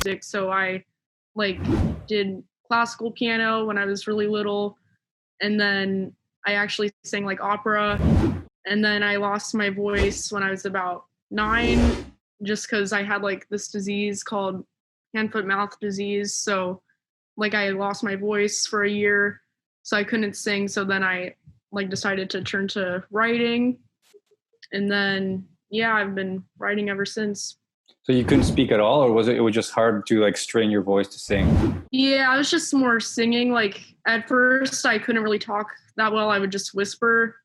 music. So I like did classical piano when I was really little, and then I actually sang like opera, and then I lost my voice when I was about 9 just because I had like this disease called hand foot mouth disease. So like I lost my voice for a year, so I couldn't sing. So then I like decided to turn to writing, and then yeah, I've been writing ever since. So you couldn't speak at all, or was it was just hard to like strain your voice to sing? Yeah, I was just more singing. Like at first I couldn't really talk that well. I would just whisper,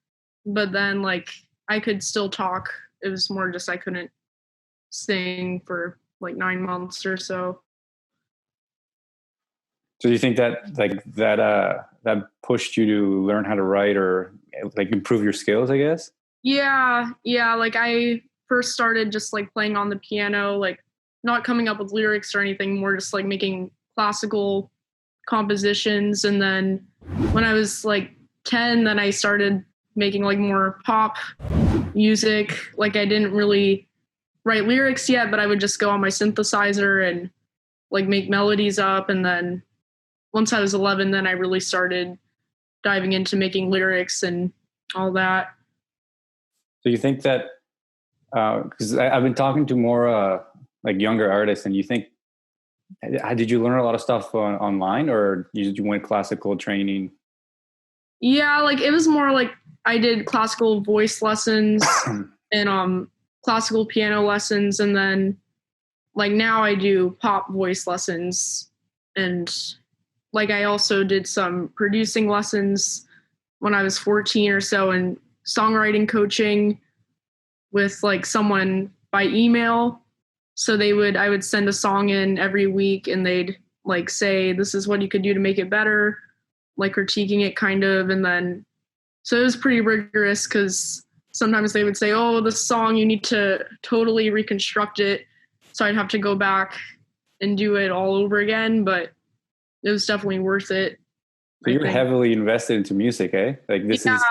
but then like I could still talk. It was more just I couldn't sing for like 9 months or so. So you think that like that pushed you to learn how to write or like improve your skills, I guess? Yeah, like I first started just like playing on the piano, like not coming up with lyrics or anything, more just like making classical compositions. And then when I was like 10, then I started making like more pop music. Like I didn't really write lyrics yet, but I would just go on my synthesizer and like make melodies up. And then once I was 11, then I really started diving into making lyrics and all that. So you think that because I've been talking to more like younger artists, and you think did you learn a lot of stuff online, or you went classical training? Yeah, like it was more like I did classical voice lessons and classical piano lessons, and then like now I do pop voice lessons, and like I also did some producing lessons when I was 14 or so, and songwriting coaching with like someone by email. So I would send a song in every week, and they'd like say, this is what you could do to make it better, like critiquing it kind of. And then, so it was pretty rigorous because sometimes they would say, oh, this song, you need to totally reconstruct it. So I'd have to go back and do it all over again, but it was definitely worth it. So you're heavily invested into music, eh? Like this is.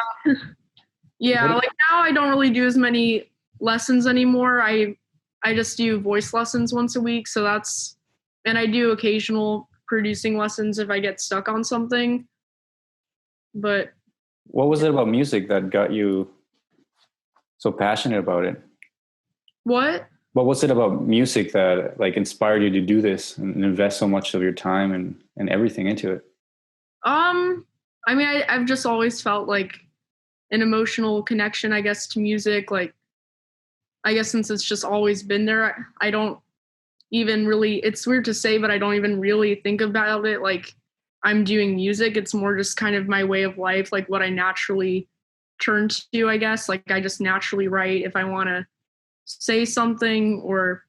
Yeah, like now I don't really do as many lessons anymore. I just do voice lessons once a week, so that's, and I do occasional producing lessons if I get stuck on something. But what was it about music that got you so passionate about it? What was it about music that like inspired you to do this and invest so much of your time and everything into it? I mean, I've just always felt like an emotional connection, I guess, to music. Like, I guess since it's just always been there, I don't even really, it's weird to say, but I don't even really think about it like I'm doing music. It's more just kind of my way of life, like what I naturally turn to, I guess. Like I just naturally write if I want to say something, or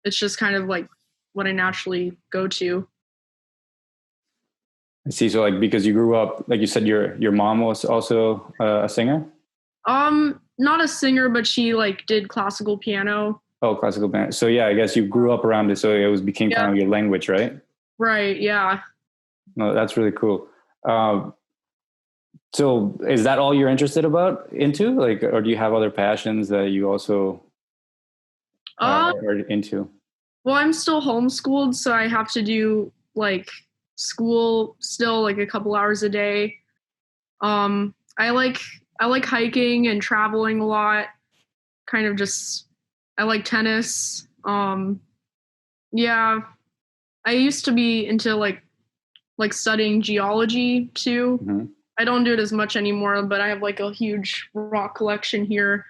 it's just kind of like what I naturally go to. I see. So like, because you grew up, like you said, your mom was also a singer? Not a singer, but she like did classical piano. Oh, classical piano. So yeah, I guess you grew up around it. So became kind of your language, right? Right. Yeah. No, that's really cool. So is that all you're interested into? Like, or do you have other passions that you also are into? Well, I'm still homeschooled, so I have to do like school still like a couple hours a day. I like hiking and traveling a lot. Kind of just I like tennis. Yeah, I used to be into like studying geology too. Mm-hmm. I don't do it as much anymore, but I have like a huge rock collection here.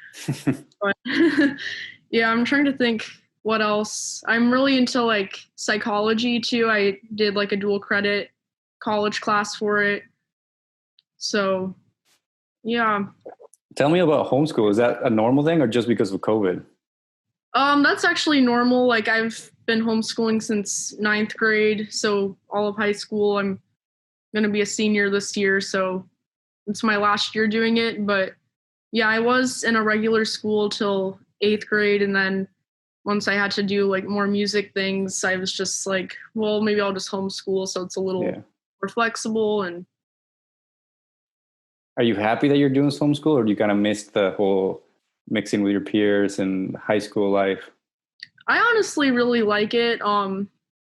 But yeah, I'm trying to think what else. I'm really into like psychology too. I did like a dual credit college class for it. So yeah. Tell me about homeschool. Is that a normal thing or just because of COVID? That's actually normal. Like I've been homeschooling since 9th grade, so all of high school. I'm gonna be a senior this year, so it's my last year doing it. But yeah, I was in a regular school till 8th grade, and then once I had to do like more music things, I was just like, well, maybe I'll just homeschool, so it's a little more flexible. And are you happy that you're doing homeschool, or do you kind of miss the whole mixing with your peers and high school life? I honestly really like it.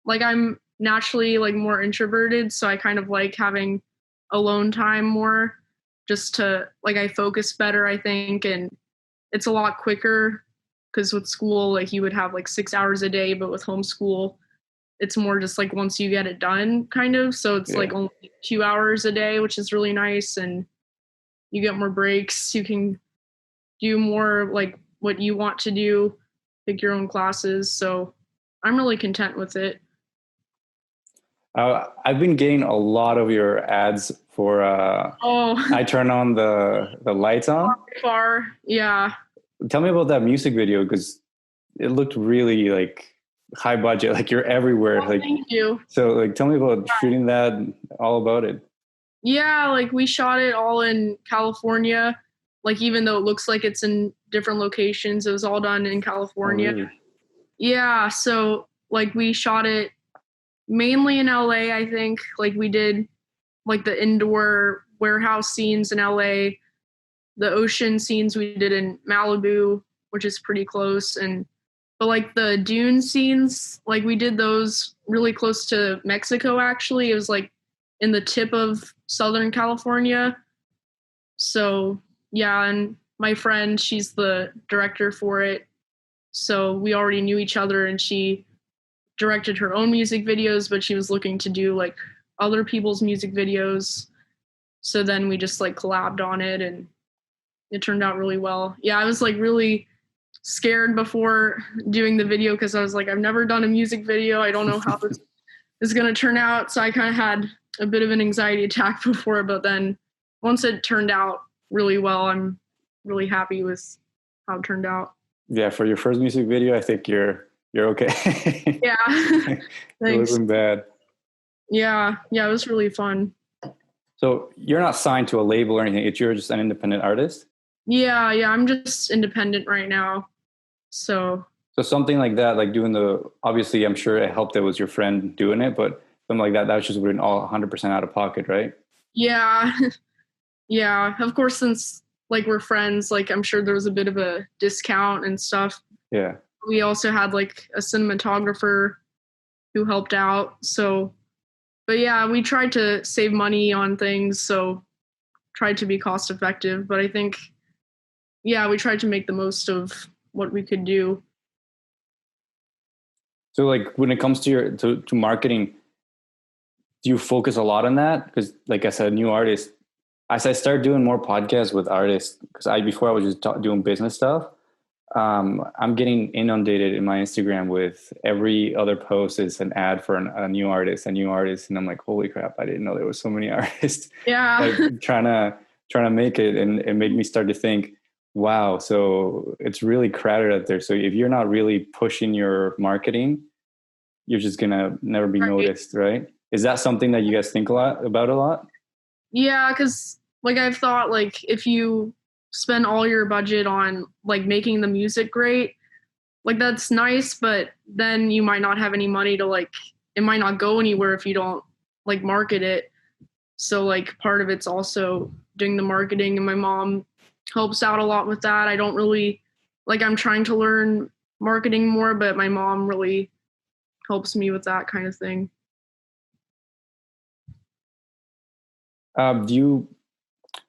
like I'm naturally like more introverted, so I kind of like having alone time more just to like I focus better, I think, and it's a lot quicker because with school like you would have like 6 hours a day, but with homeschool it's more just like once you get it done kind of, so it's like Yeah. only 2 hours a day, which is really nice, and you get more breaks, you can do more like what you want to do, pick your own classes, so I'm really content with it. I've been getting a lot of your ads for Oh, I turn on the lights on. far, yeah. Tell me about that music video because it looked really like high budget. Like you're everywhere. Oh, Like thank you. so. Like tell me about shooting that. All about it. Yeah, like we shot it all in California. Like even though it looks like it's in different locations, it was all done in Oh California. really? Yeah, so like we shot it mainly in LA, I think. Like we did like the indoor warehouse scenes in LA, the ocean scenes we did in Malibu, which is pretty close, and but like the dune scenes, like we did those really close to Mexico actually. It was like in the tip of Southern California. So, yeah, and my friend, she's the director for it. So, we already knew each other and she directed her own music videos, but she was looking to do like other people's music videos. So then we just like collabed on it and it turned out really well. Yeah, I was like really scared before doing the video because I was like, I've never done a music video. I don't know how this is going to turn out. So I kind of had a bit of an anxiety attack before, but then once it turned out really well, I'm really happy with how it turned out. Yeah, for your first music video, I think you're okay. Yeah. It Thanks. wasn't bad. Yeah. Yeah. It was really fun. So you're not signed to a label or anything. It's you're just an independent artist. Yeah. Yeah. I'm just independent right now. So, So something like that, like doing the obviously, I'm sure it helped. That was your friend doing it, but something like that, that was just been all 100% out of pocket, right? yeah. Yeah. Of course, since like we're friends, like I'm sure there was a bit of a discount and stuff. Yeah. We also had like a cinematographer who helped out. So, but yeah, we tried to save money on things. So, tried to be cost effective. But I think, yeah, we tried to make the most of what we could do. So like when it comes to your to marketing, do you focus a lot on that? Because like I said, new artist, as I start doing more podcasts with artists, because I before I was just doing business stuff. I'm getting inundated in my Instagram with every other post is an ad for a new artist, and I'm like, holy crap! I didn't know there was so many artists Yeah. like trying to make it, and it made me start to think, wow, so it's really crowded out there. So if you're not really pushing your marketing, you're just gonna never be Right. noticed, right? Is that something that you guys think a lot about a lot? Yeah, because like I've thought like if you spend all your budget on like making the music great, like that's nice, but then you might not have any money to like it might not go anywhere if you don't like market it. So like part of it's also doing the marketing and my mom helps out a lot with that. I don't really like I'm trying to learn marketing more, but my mom really helps me with that kind of thing. Do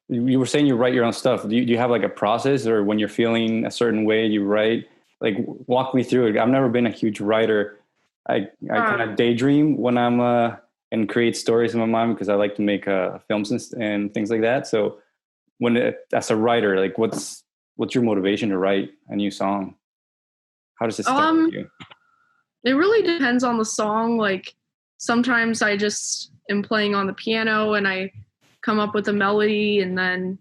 you were saying you write your own stuff. Do you have like a process, or when you're feeling a certain way, you write? Like, walk me through it. I've never been a huge writer. I Uh, kind of daydream when I'm and create stories in my mind because I like to make films and things like that. So as a writer, like what's your motivation to write a new song? How does it start with um you? it really depends on the song. Like sometimes I just am playing on the piano and I come up with a melody and then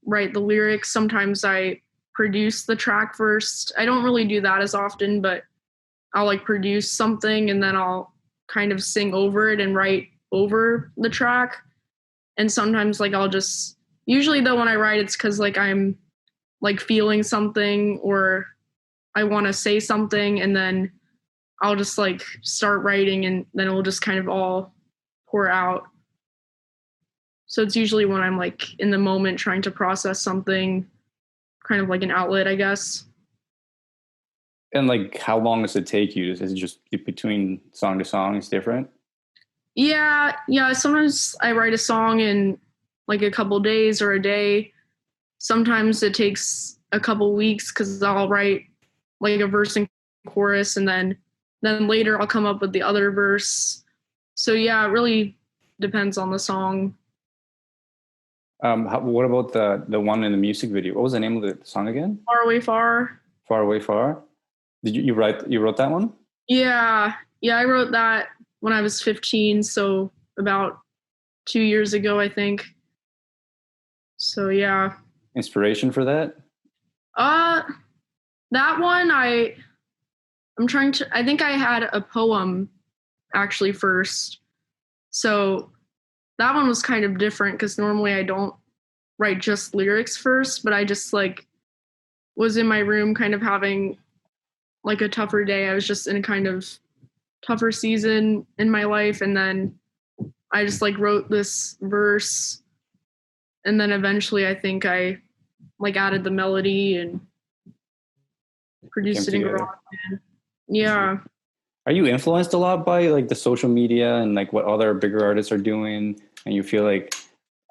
write the lyrics. Sometimes I produce the track first. I don't really do that as often, but I'll like produce something and then I'll kind of sing over it and write over the track. And sometimes like I'll just usually though when I write it's cuz like I'm like feeling something or I want to say something and then I'll just like start writing and then it'll just kind of all pour out. So it's usually when I'm like in the moment trying to process something, kind of like an outlet, I guess. And like, how long does it take you? Is it just between song to song? It's different. Yeah. Sometimes I write a song in like a couple days or a day. Sometimes it takes a couple weeks because I'll write like a verse and chorus, and then later I'll come up with the other verse. So yeah, it really depends on the song. What about the one in the music video? What was the name of the song again? Far away, far. Far away, far. Did you wrote that one? Yeah, I wrote that when I was 15, so about 2 years ago, I think. So yeah. Inspiration for that? Uh that one I think I had a poem actually first. So that one was kind of different because normally I don't write just lyrics first, but I just like was in my room kind of having like a tougher day. I was just in a kind of tougher season in my life, and then I just like wrote this verse, and then eventually I think I like added the melody and produced it in garage. Yeah. Are you influenced a lot by like the social media and like what other bigger artists are doing, and you feel like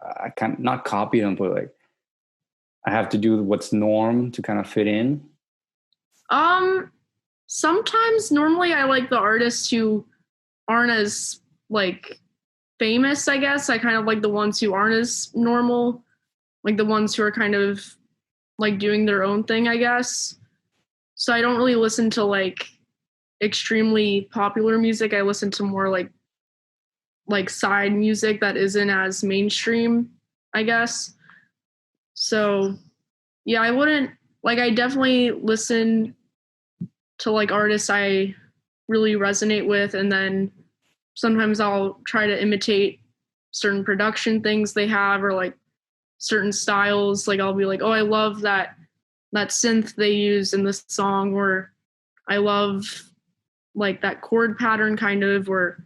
I can't not copy them, but like I have to do what's norm to kind of fit in? Um Sometimes normally I like the artists who aren't as like famous, I guess. I kind of like the ones who aren't as normal, like the ones who are kind of like doing their own thing, I guess. So I don't really listen to like extremely popular music. I listen to more like side music that isn't as mainstream, I guess. So yeah, I wouldn't like I definitely listen to like artists I really resonate with, and then sometimes I'll try to imitate certain production things they have or like certain styles. Like I'll be like, "Oh, I love that synth they use in this song," or "I love like that chord pattern kind of," or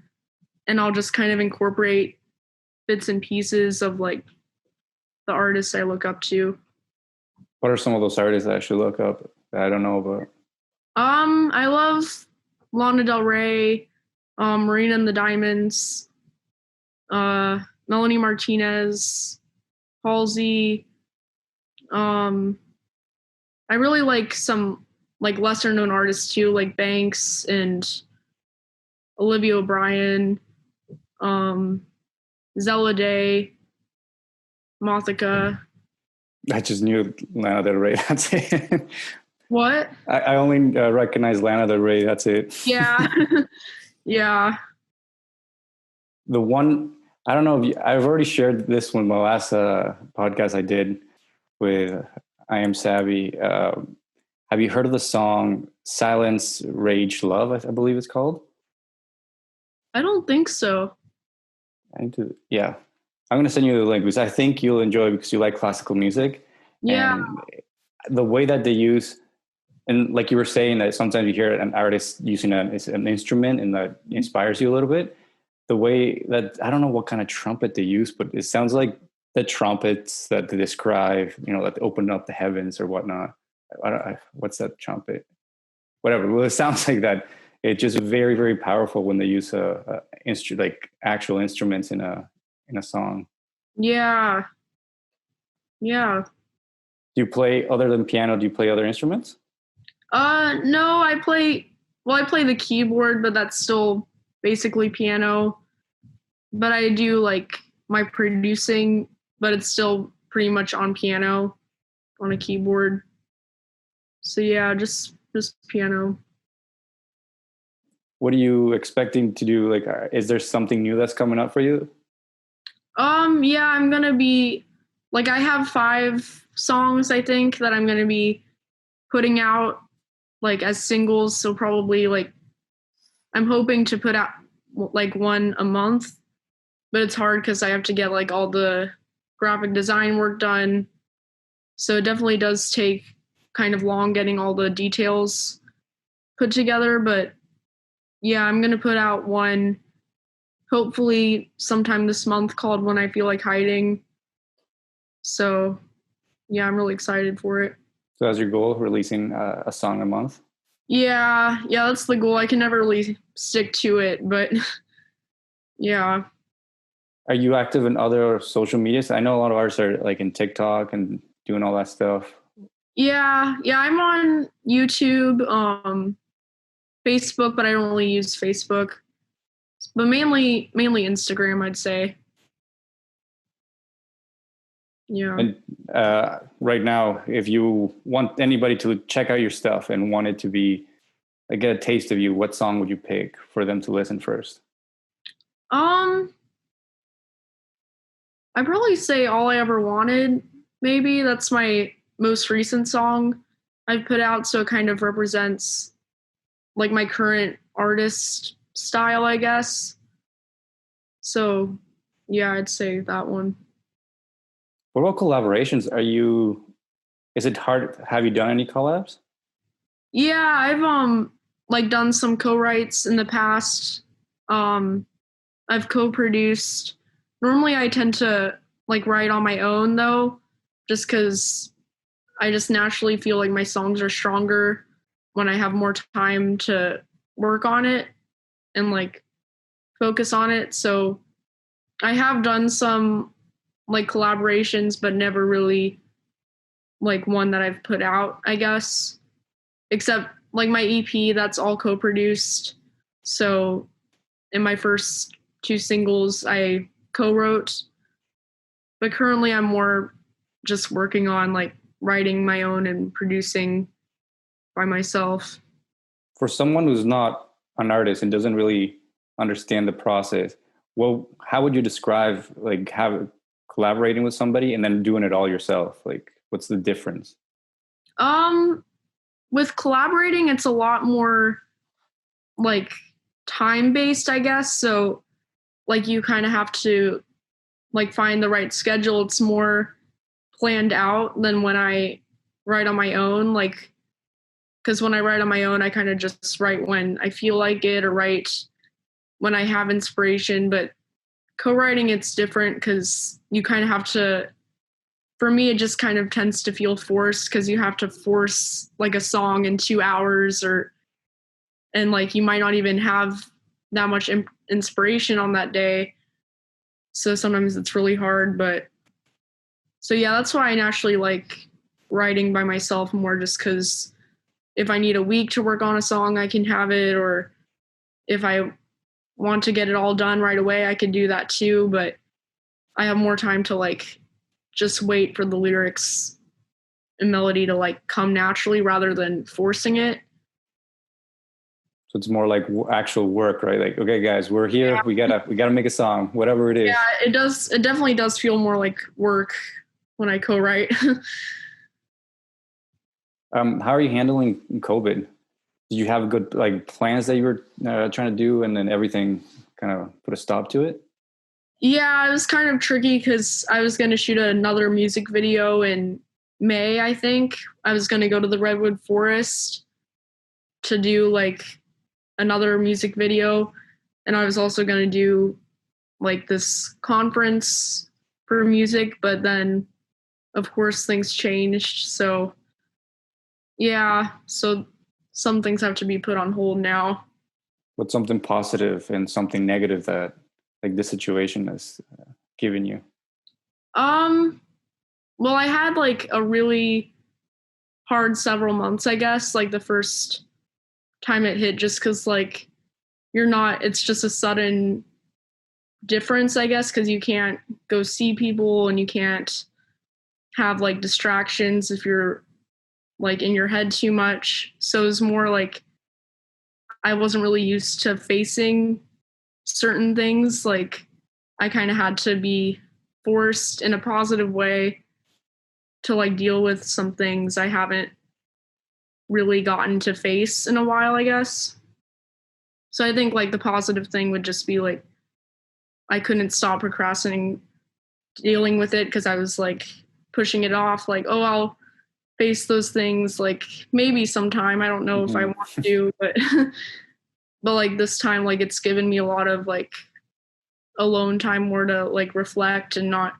and I'll just kind of incorporate bits and pieces of like the artists I look up to. What are some of those artists that I should look up that I don't know about? I love Lana Del Rey, Marina and the Diamonds, Melanie Martinez, Halsey. Um, I really like some like lesser known artists too, like Banks and Olivia O'Brien, um, Zella Day, Mothica. I just knew Lana Del Rey. That's it. What? I only recognize Lana Del Rey. That's it. Yeah. Yeah. The one, I don't know if I've already shared this one, my last podcast I did with I Am Savvy. Have you heard of the song Silence, Rage, Love? I believe it's called. I don't think so. Yeah. I'm going to send you the link because I think you'll enjoy it because you like classical music. Yeah. And the way that they use, and like you were saying that sometimes you hear an artist using an instrument and that inspires you a little bit. The way that, I don't know what kind of trumpet they use, but it sounds like the trumpets that they describe, that open up the heavens or whatnot. What's that trumpet? Whatever. Well, it sounds like that. It's just very, very powerful when they use like actual instruments in a song. Yeah. Yeah. Do you play other than piano? Do you play other instruments? No, I play the keyboard, but that's still basically piano. But I do like my producing, but it's still pretty much on piano, on a keyboard. So yeah, just piano. What are you expecting to do? Like, is there something new that's coming up for you? Yeah, I'm gonna be like I have 5 songs I think that I'm gonna be putting out like as singles. So probably like I'm hoping to put out like one a month, but it's hard because I have to get like all the graphic design work done. So it definitely does take kind of long getting all the details put together. But yeah, I'm going to put out one hopefully sometime this month called When I Feel Like Hiding. So yeah, I'm really excited for it. So, as your goal, releasing a song a month? Yeah, that's the goal. I can never really stick to it, but yeah. Are you active in other social medias? I know a lot of artists are like in TikTok and doing all that stuff. Yeah, I'm on YouTube, Facebook, but I don't really use Facebook. But mainly Instagram, I'd say. Yeah. And right now, if you want anybody to check out your stuff and want it to be like get a taste of you, what song would you pick for them to listen first? Um, I'd probably say All I Ever Wanted, maybe. That's my most recent song I've put out, so it kind of represents like my current artist style, I guess. So yeah, I'd say that one. What about collaborations? Is it hard? Have you done any collabs? Yeah, I've like done some co-writes in the past. Um I've co-produced. Normally I tend to like write on my own though, just cuz I just naturally feel like my songs are stronger when I have more time to work on it and like focus on it. So I have done some like collaborations, but never really like one that I've put out, I guess. Except like my EP, that's all co-produced. So in my first two singles, I co-wrote, but currently I'm more just working on like writing my own and producing by myself. For someone who's not an artist and doesn't really understand the process, well, how would you describe like have collaborating with somebody and then doing it all yourself? Like, what's the difference? Um, with collaborating, it's a lot more like time based, I guess. So like you kind of have to like find the right schedule. It's more planned out than when I write on my own. Like, because when I write on my own, I kind of just write when I feel like it or write when I have inspiration. But co-writing, it's different because you kind of have to. For me, it just kind of tends to feel forced because you have to force like a song in 2 hours or and like you might not even have that much inspiration on that day. So sometimes it's really hard, but so yeah, that's why I naturally like writing by myself more just because if I need a week to work on a song, I can have it, or if I want to get it all done right away, I can do that too. But I have more time to like just wait for the lyrics and melody to like come naturally rather than forcing it. So it's more like actual work, right? Like, okay, guys, we're here. Yeah. We gotta make a song, whatever it is. Yeah, it does. It definitely does feel more like work when I co-write. How are you handling COVID? Did you have good like plans that you were trying to do, and then everything kind of put a stop to it? Yeah, it was kind of tricky because I was going to shoot another music video in May, I think. I was going to go to the Redwood Forest to do like another music video. And I was also going to do like this conference for music, but then of course things changed. So yeah, so some things have to be put on hold now. What's something positive and something negative that like this situation has given you? Um, well, I had like a really hard several months, I guess, like the first time it hit, just because like you're not, it's just a sudden difference, I guess, because you can't go see people and you can't have like distractions if you're like in your head too much. So it's more like I wasn't really used to facing certain things. Like I kind of had to be forced in a positive way to like deal with some things I haven't really gotten to face in a while, I guess. So I think like the positive thing would just be like I couldn't stop procrastinating dealing with it because I was like pushing it off like, oh, I'll face those things like maybe sometime. I don't know if I Mm-hmm. want to, but but like this time like it's given me a lot of like alone time more to like reflect and not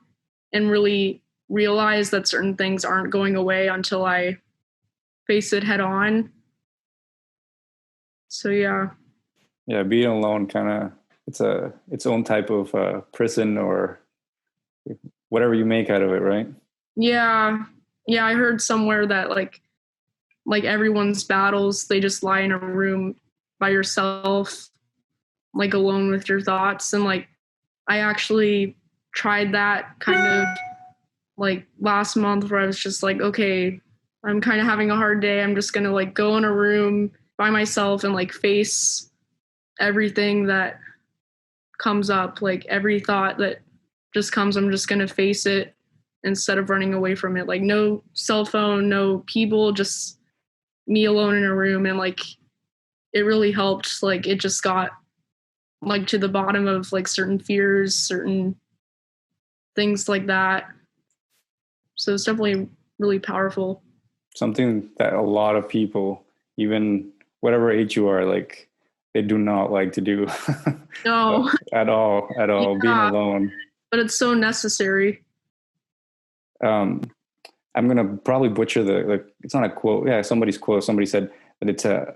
and really realize that certain things aren't going away until I face it head on. So yeah. Yeah, being alone kind of its own type of prison or whatever you make out of it, right? Yeah. Yeah, I heard somewhere that like everyone's battles, they just lie in a room by yourself, like alone with your thoughts. And like I actually tried that kind of like last month where I was just like, okay, I'm kind of having a hard day. I'm just gonna like go in a room by myself and like face everything that comes up, like every thought that just comes, I'm just gonna face it instead of running away from it. Like no cell phone, no people, just me alone in a room. And like it really helped. Like it just got like to the bottom of like certain fears, certain things like that. So it's definitely really powerful. Something that a lot of people, even whatever age you are, like they do not like to do No. at all. Being Yeah, alone. but it's so necessary. Um, I'm gonna probably butcher it's not a quote. Yeah, somebody's quote. Somebody said that it's an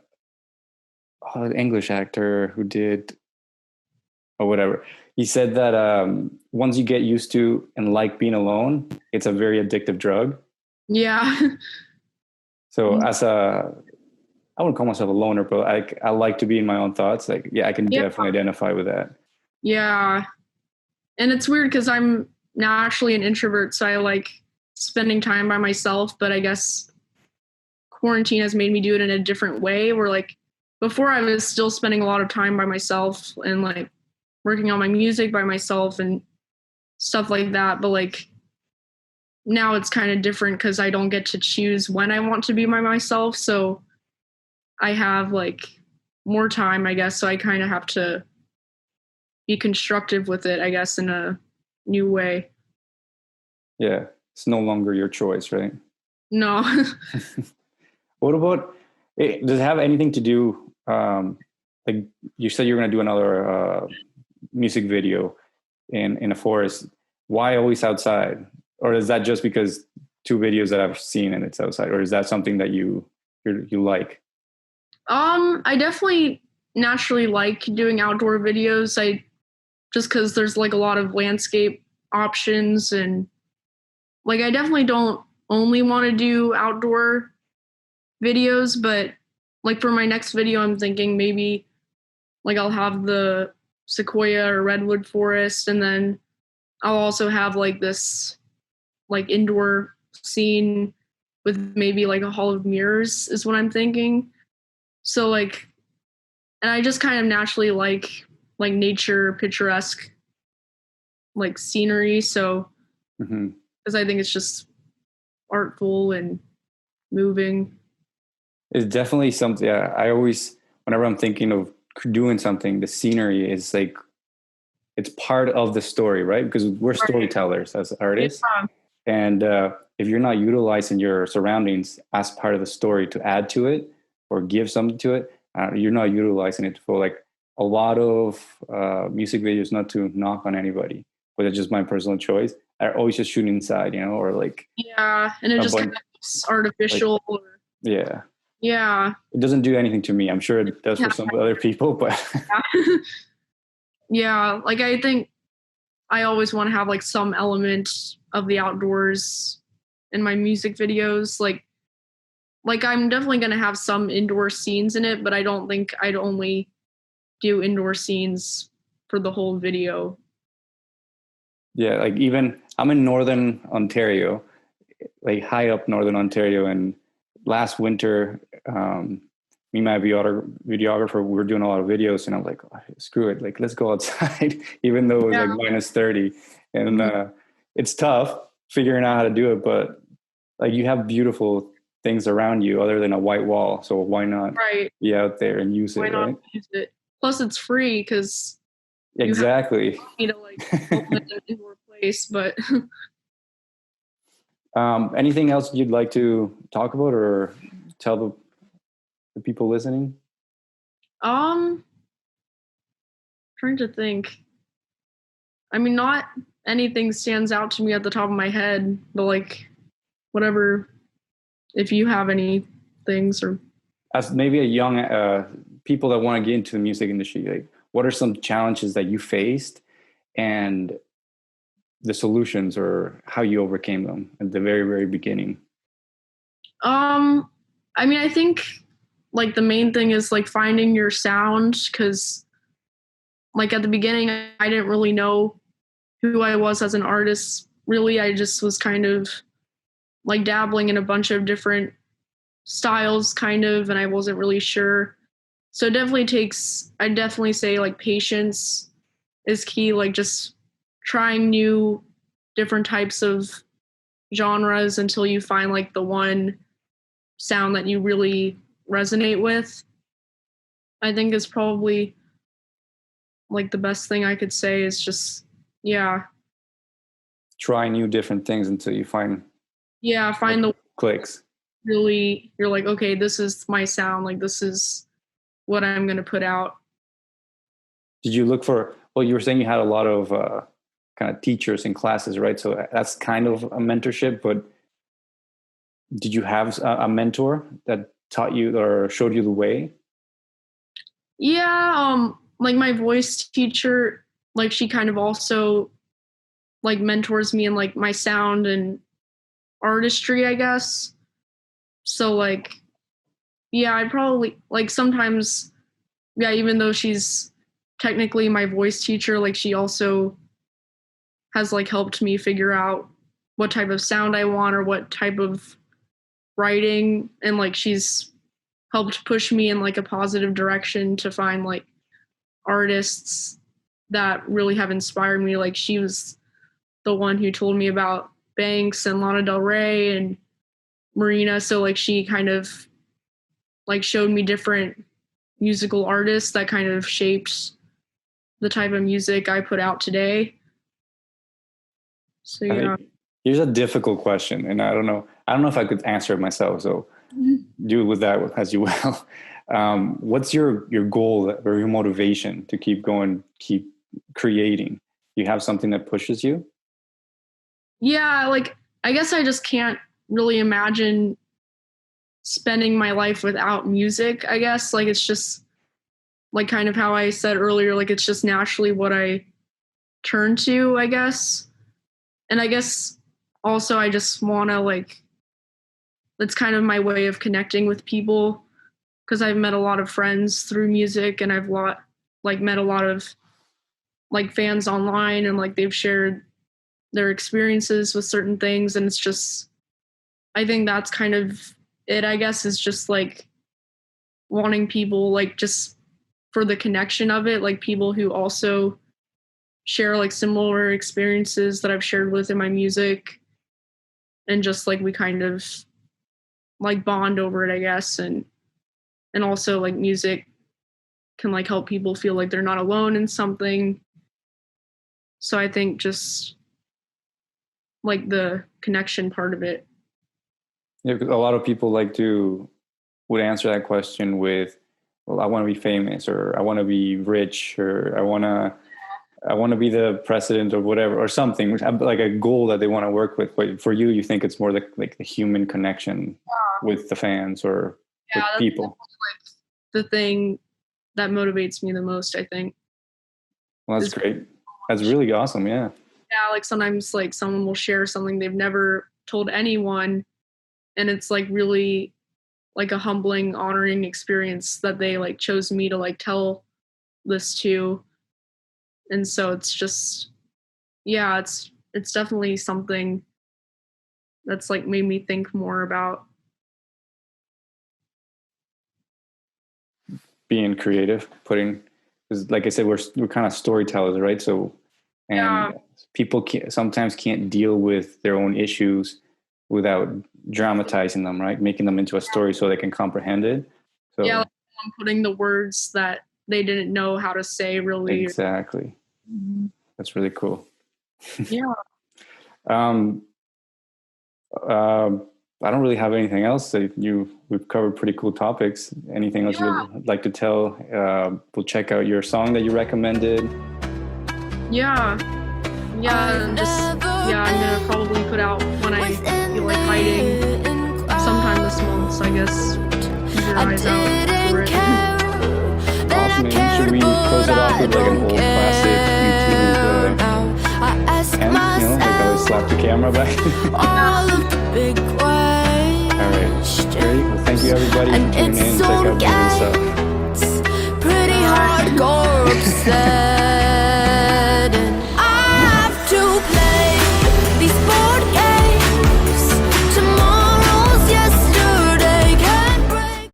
English actor who did or whatever. He said that once you get used to and like being alone, it's a very addictive drug. Yeah. So I wouldn't call myself a loner, but I like to be in my own thoughts. Like, yeah, I can Yeah. definitely identify with that. Yeah. And it's weird because I'm naturally an introvert, so I like spending time by myself, but I guess quarantine has made me do it in a different way where like before I was still spending a lot of time by myself and like working on my music by myself and stuff like that, but like now it's kind of different because I don't get to choose when I want to be by myself, so I have like more time, I guess, so I kind of have to be constructive with it, I guess, in a new way. Yeah, it's no longer your choice, right? No. What about does it have anything to do? Like you said, you're going to do another music video in a forest. Why always outside? Or is that just because two videos that I've seen and it's outside? Or is that something that you like? I definitely naturally like doing outdoor videos. I just because there's like a lot of landscape options and like I definitely don't only want to do outdoor videos, but like for my next video, I'm thinking maybe like I'll have the sequoia or redwood forest, and then I'll also have like this like indoor scene with maybe like a hall of mirrors is what I'm thinking. So like, and I just kind of naturally like nature, picturesque like scenery. So because I think it's just artful and moving. It's definitely something. Yeah, I always, whenever I'm thinking of doing something, the scenery is like it's part of the story, right? Because we're storytellers as artists, Yeah. and if you're not utilizing your surroundings as part of the story to add to it or give something to it, you're not utilizing it for like a lot of music videos. Not to knock on anybody, but it's just my personal choice. I always just shoot inside, or like Yeah, and it just kind of looks artificial. Like, yeah. Yeah. It doesn't do anything to me. I'm sure it does for some other people, but yeah, like I think I always want to have like some element of the outdoors in my music videos. Like I'm definitely going to have some indoor scenes in it, but I don't think I'd only do indoor scenes for the whole video. Yeah, like even I'm in Northern Ontario, like high up Northern Ontario, and last winter, me and my videographer, we were doing a lot of videos, and I'm like, oh, screw it, like let's go outside, even though it was like minus 30, and it's tough figuring out how to do it, but like you have beautiful things around you other than a white wall, so why not be out there and use it, right? Use it? Plus, it's free because exactly. You have to like open an indoor place, but. Anything else you'd like to talk about or tell the people listening? Trying to think. I mean, not anything stands out to me at the top of my head, but like whatever, if you have any things or as maybe a young people that want to get into the music industry, like what are some challenges that you faced and the solutions or how you overcame them at the very, very beginning? I mean, I think like the main thing is like finding your sound, because like at the beginning I didn't really know who I was as an artist. Really, I just was kind of like dabbling in a bunch of different styles kind of, and I wasn't really sure. So it definitely takes, I definitely say like patience is key, like just trying new different types of genres until you find like the one sound that you really resonate with. I think is probably like the best thing I could say is just, yeah. Try new different things until you find Find the clicks. Really, you're like, okay, this is my sound, like this is what I'm going to put out. Did you look for, well, you were saying you had a lot of kind of teachers and classes, right? So that's kind of a mentorship, but did you have a mentor that taught you or showed you the way? Yeah, like my voice teacher, like she kind of also like mentors me in like my sound and artistry, I guess. So like, yeah, I probably like sometimes, yeah, even though she's technically my voice teacher, like she also has like helped me figure out what type of sound I want or what type of writing, and like she's helped push me in like a positive direction to find like artists that really have inspired me. Like she was the one who told me about Banks and Lana Del Rey and Marina. So like she kind of like showed me different musical artists that kind of shaped the type of music I put out today. So yeah. Here's a difficult question, and I don't know if I could answer it myself. So do with that as you will. What's your goal or your motivation to keep going, keep creating? Do you have something that pushes you? Yeah, like I guess I just can't really imagine spending my life without music, I guess. Like it's just like kind of how I said earlier, like it's just naturally what I turn to, I guess. And I guess also I just want to like, that's kind of my way of connecting with people, because I've met a lot of friends through music, and I've met a lot of like fans online, and like they've shared their experiences with certain things. And it's just, I think that's kind of it, I guess, is just like wanting people like just for the connection of it, like people who also share like similar experiences that I've shared with in my music, and just like we kind of like bond over it, I guess. And also like music can like help people feel like they're not alone in something. So I think just like the connection part of it. Yeah, a lot of people would answer that question with, well, I want to be famous, or I want to be rich, or I want to be the president or whatever, or something like a goal that they want to work with. But for you think it's more like the human connection with the fans or with people. Like the thing that motivates me the most, I think. Well, that's great. That's really awesome. Yeah. Yeah. Like sometimes like someone will share something they've never told anyone, and it's like really like a humbling, honoring experience that they like chose me to like tell this to. And so it's just, yeah, it's definitely something that's like made me think more about being creative, because like I said, we're kind of storytellers, right? So, and people sometimes can't deal with their own issues without dramatizing them, right? Making them into a story so they can comprehend it. So yeah, like putting the words that they didn't know how to say, really. Exactly. Mm-hmm. That's really cool. Yeah. I don't really have anything else. We've covered pretty cool topips. Anything else you'd like to tell? We'll check out your song that you recommended. Yeah, and just I'm gonna probably put out when I feel like hiding sometime this month. So I guess keep your eyes out for it. with like an old classic YouTube and like how they slap the camera back. All of the big questions. All right, great. Well, thank you everybody for tuning in. Check out Mavenne stuff. Pretty hardcore obsessed.